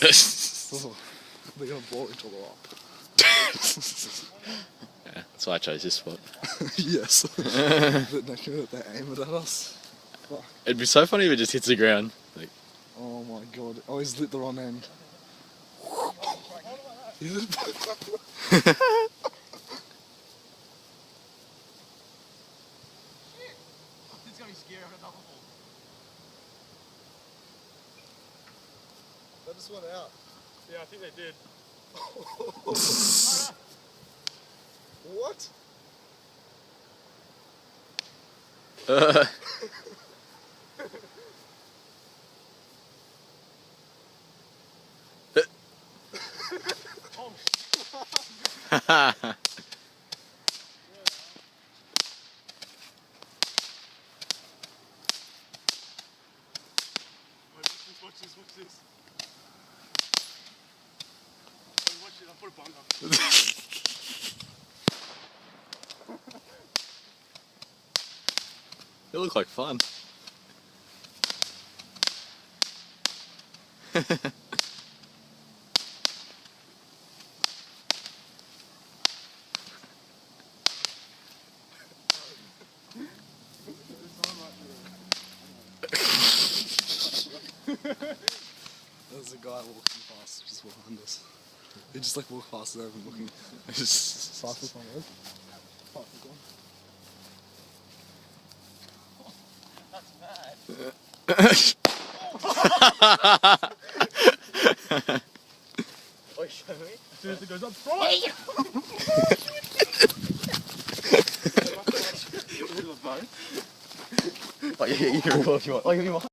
Oh, they're gonna blow each other up. Yeah, that's why I chose this spot. Yes. But next minute they aim it at us. Fuck. It'd be so funny if it just hits the ground. Like, Oh my god. Oh, he's lit the wrong end. He's lit It's gonna be scary on a double ball. That just went out. Yeah, I think they did. What? Oh, watch this. Oh, watch it, I'll put a bond up. it looked like fun. There's a guy walking past just behind us. He just like walked past them and looking. Just fastest on road. Fastest one. Oh, show me. As soon as it goes up, right! Oh, yeah, you can record if you want. Oh, you want